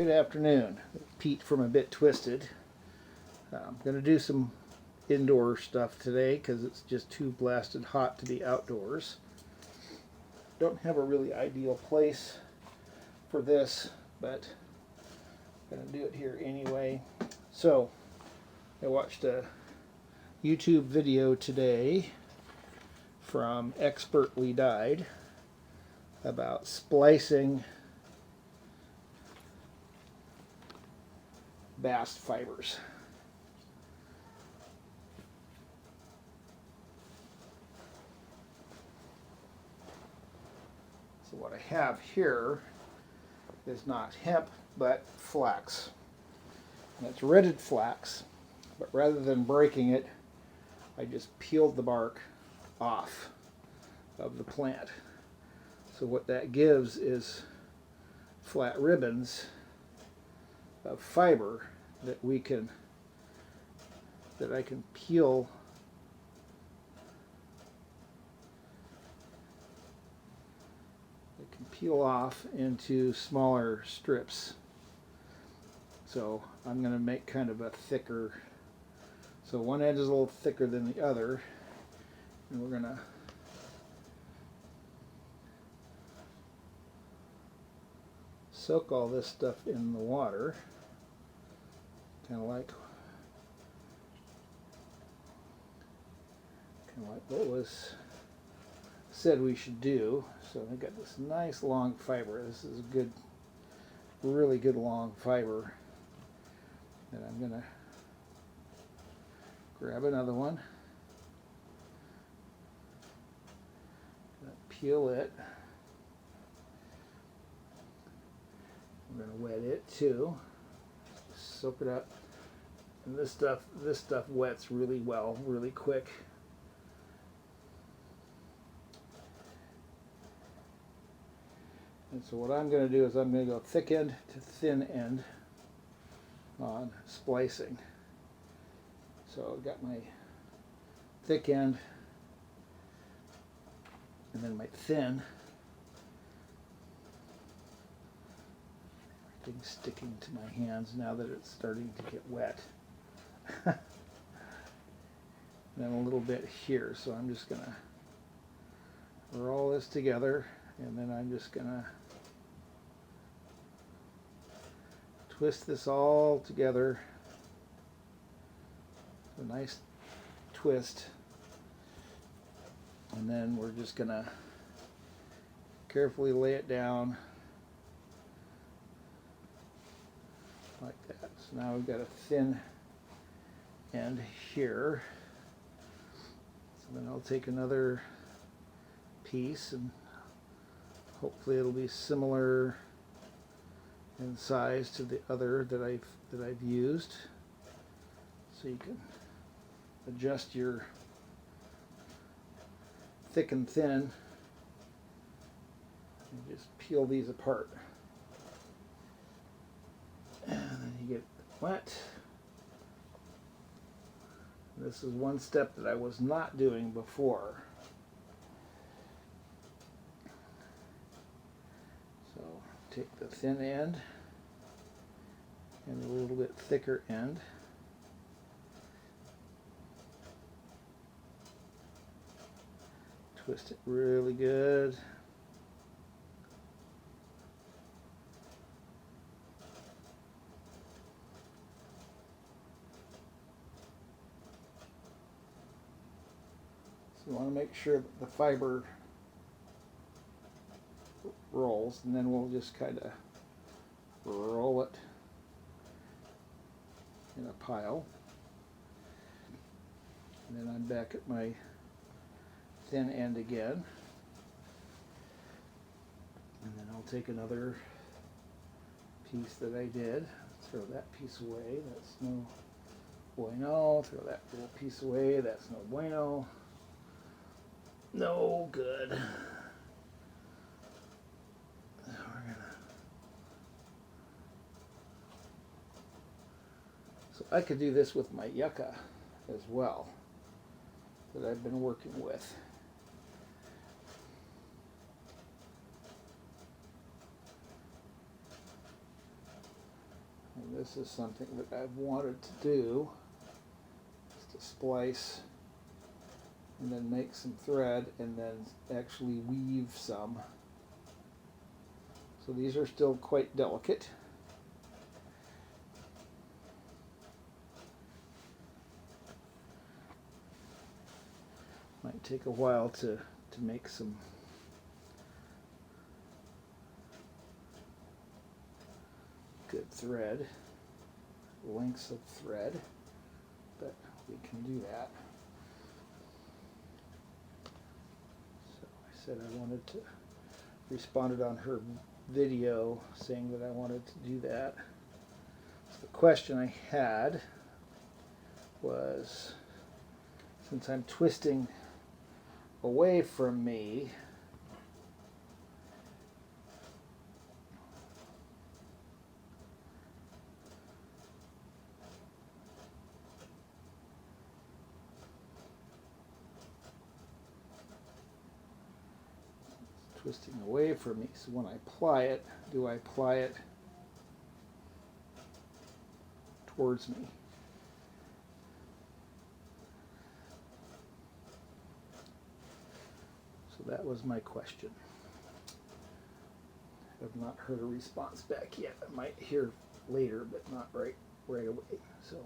Good afternoon. Pete from A Bit Twisted. I'm going to do some indoor stuff today because it's just too blasted hot to be outdoors. Don't have a really ideal place for this, but I'm going to do it here anyway. So, I watched a YouTube video today from Expertly Dyed about splicing bast fibers. So what I have here is not hemp, but flax. And it's retted flax, but rather than breaking it, I just peeled the bark off of the plant. So what that gives is flat ribbons of fiber that I can peel off into smaller strips. So I'm going to make kind of a thicker, so one edge is a little thicker than the other, and we're going to soak all this stuff in the water, kind of like what was said we should do. So I got this nice long fiber. This is a good, really good long fiber. And I'm going to grab another one, peel it. I'm going to wet it too. Soak it up. And this stuff wets really well, really quick. And so what I'm going to do is I'm going to go thick end to thin end on splicing. So I've got my thick end and then my thin. Everything's sticking to my hands now that it's starting to get wet. And then a little bit here, so I'm just going to roll this together, and then I'm just going to twist this all together. A nice twist. And then we're just going to carefully lay it down like that. So now we've got a thin end here. So then I'll take another piece, and hopefully it'll be similar in size to the other that I've used. So you can adjust your thick and thin and just peel these apart. And then you get wet. This is one step that I was not doing before. So take the thin end and a little bit thicker end. Twist it really good. So you want to make sure that the fiber rolls, and then we'll just kind of roll it in a pile. And then I'm back at my thin end again. And then I'll take another piece that I did, throw that piece away, that's no bueno, throw that little piece away, that's no bueno, no good. So I could do this with my yucca as well that I've been working with. And this is something that I've wanted to do, is to splice and then make some thread and then actually weave some. So these are still quite delicate. Might take a while to make some good thread, lengths of thread, but we can do that. So I said I wanted to, responded on her video saying that I wanted to do that. So the question I had was, since I'm twisting away from me, so when I apply it, do I apply it towards me? So that was my question. I have not heard a response back yet. I might hear later, but not right away. So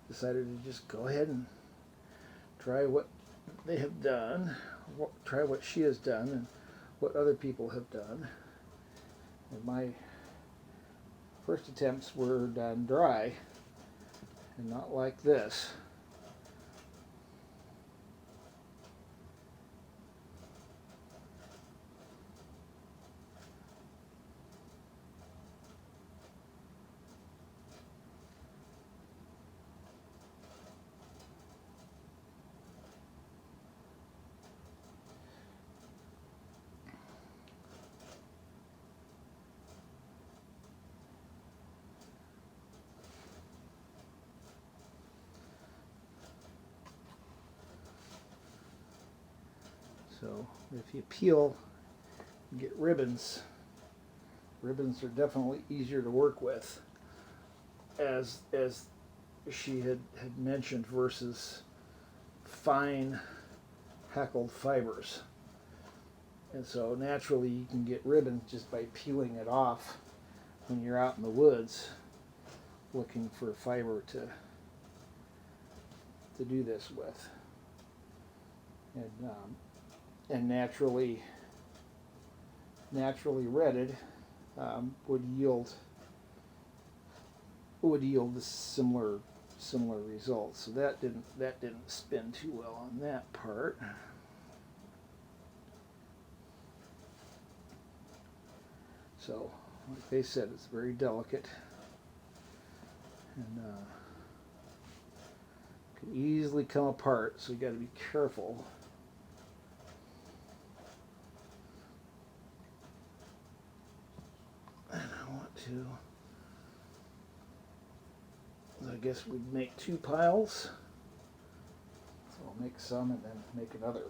decided to just go ahead and try what they have done, try what she has done, and what other people have done. And my first attempts were done dry and not like this. So if you peel, you get ribbons. Ribbons are definitely easier to work with, as she had mentioned, versus fine hackled fibers. And so naturally you can get ribbons just by peeling it off when you're out in the woods looking for fiber to do this with. And naturally retted would yield the similar results. So that didn't spin too well on that part. So like they said, it's very delicate and can easily come apart, so you got to be careful. And I want to, I guess we'd make two piles. So I'll make some and then make another.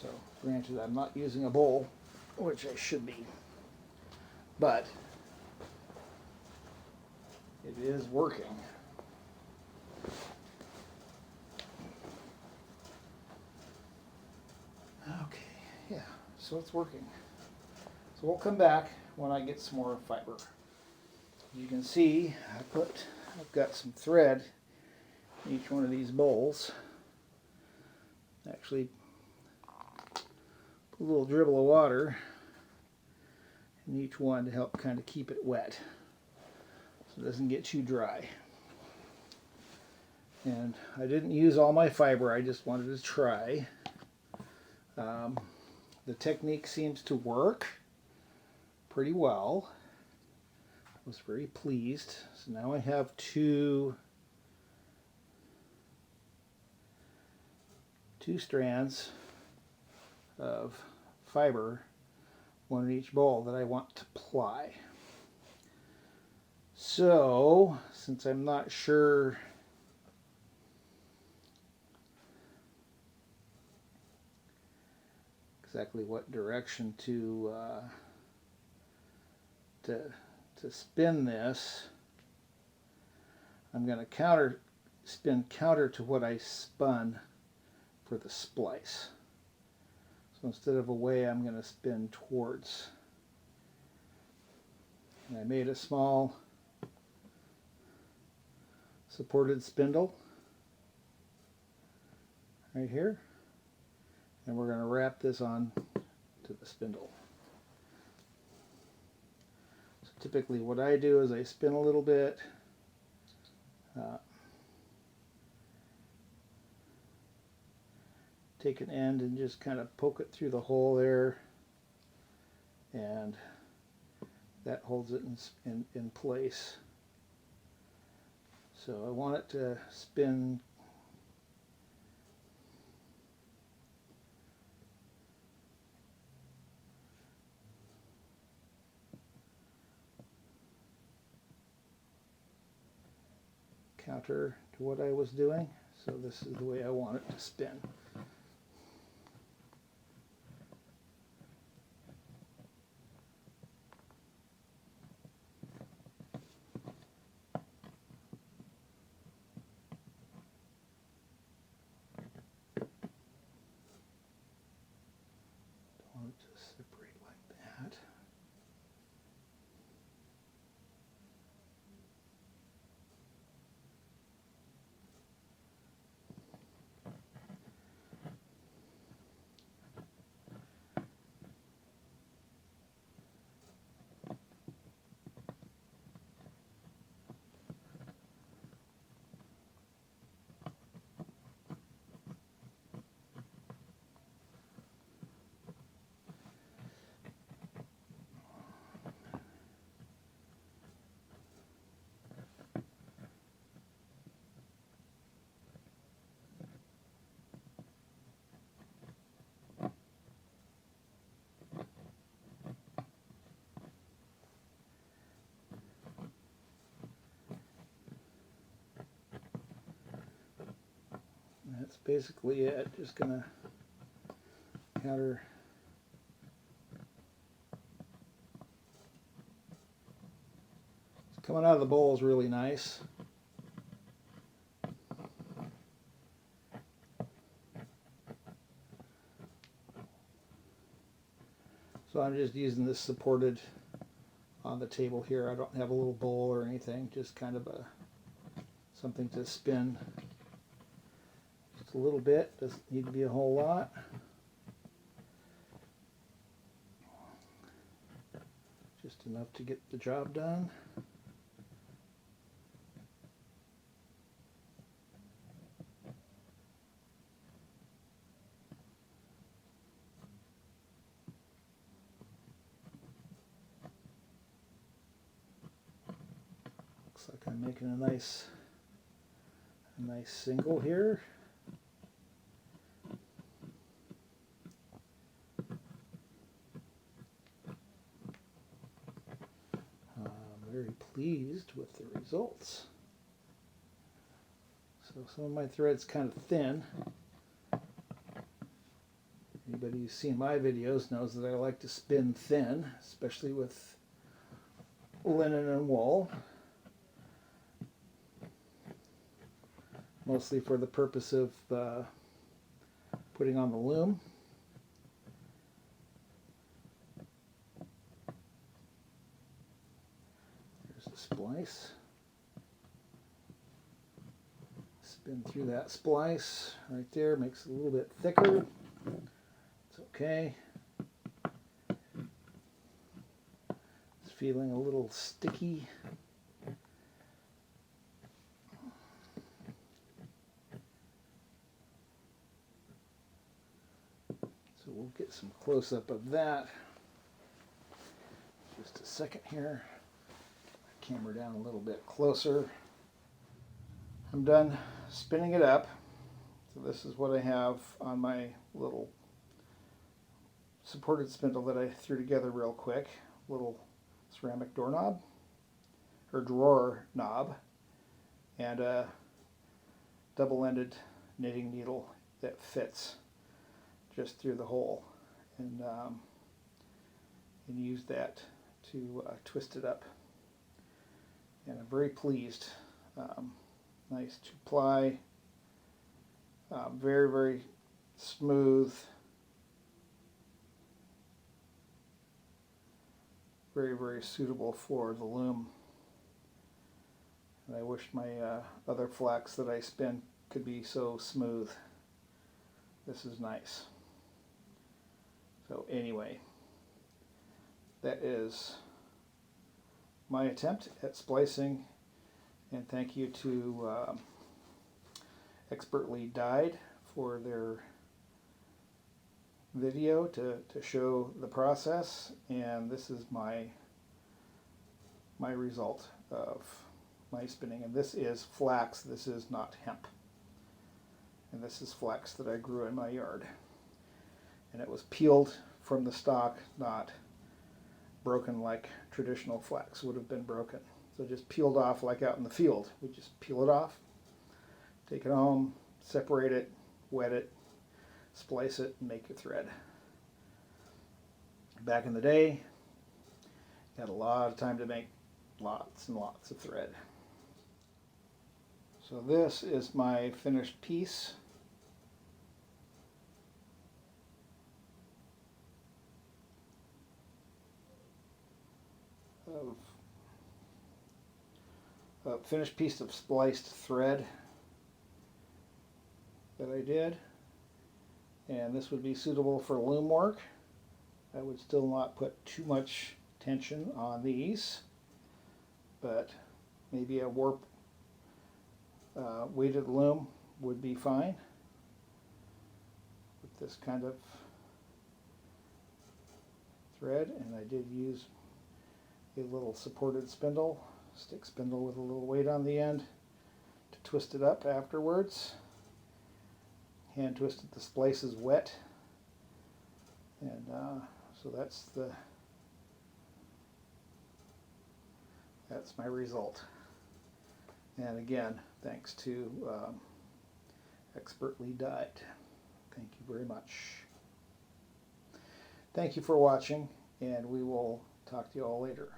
So granted, I'm not using a bowl, which I should be, but it is working. Okay, yeah, so it's working. So we'll come back when I get some more fiber. As you can see, I've got some thread in each one of these bowls. Actually, put a little dribble of water in each one to help kind of keep it wet so it doesn't get too dry. And I didn't use all my fiber, I just wanted to try. The technique seems to work pretty well. I was very pleased. So now I have two 2 strands of fiber, one in each bowl that I want to ply. So, since I'm not sure exactly what direction to spin this, I'm going to spin counter to what I spun for the splice. So instead of away, I'm going to spin towards. And I made a small supported spindle right here, and we're going to wrap this on to the spindle. So typically what I do is I spin a little bit, take an end and just kind of poke it through the hole there, and that holds it in place. So I want it to spin counter to what I was doing. So this is the way I want it to spin. Separate like that. That's basically it. Just gonna counter. It's coming out of the bowl is really nice. So I'm just using this supported on the table here. I don't have a little bowl or anything, just kind of something to spin. Just a little bit, doesn't need to be a whole lot. Just enough to get the job done. Looks like I'm making a nice single here. Very pleased with the results. So some of my thread's kind of thin. Anybody who's seen my videos knows that I like to spin thin, especially with linen and wool. Mostly for the purpose of putting on the loom. Splice. Spin through that splice right there, makes it a little bit thicker. It's okay. It's feeling a little sticky. So we'll get some close-up of that. Just a second here. Camera down a little bit closer. I'm done spinning it up. So this is what I have on my little supported spindle that I threw together real quick. Little ceramic doorknob, or drawer knob, and a double-ended knitting needle that fits just through the hole, and use that to twist it up. And I'm very pleased. Nice 2-ply, very, very smooth, very, very suitable for the loom. And I wish my other flax that I spin could be so smooth. This is nice. So anyway, that is my attempt at splicing, and thank you to Expertly Dyed for their video to show the process. And this is my result of my spinning, and this is flax, this is not hemp, and this is flax that I grew in my yard, and it was peeled from the stalk, not broken like traditional flax would have been broken. So just peeled off like out in the field. We just peel it off, take it home, separate it, wet it, splice it, and make your thread. Back in the day, you had a lot of time to make lots and lots of thread. So this is my finished piece. A finished piece of spliced thread that I did, and this would be suitable for loom work. I would still not put too much tension on these, but maybe a warp weighted loom would be fine with this kind of thread. And I did use a little supported spindle, stick spindle with a little weight on the end, to twist it up afterwards. Hand twisted the splices wet, and so that's my result. And again, thanks to Expertly Dyed. Thank you very much. Thank you for watching, and we will talk to you all later.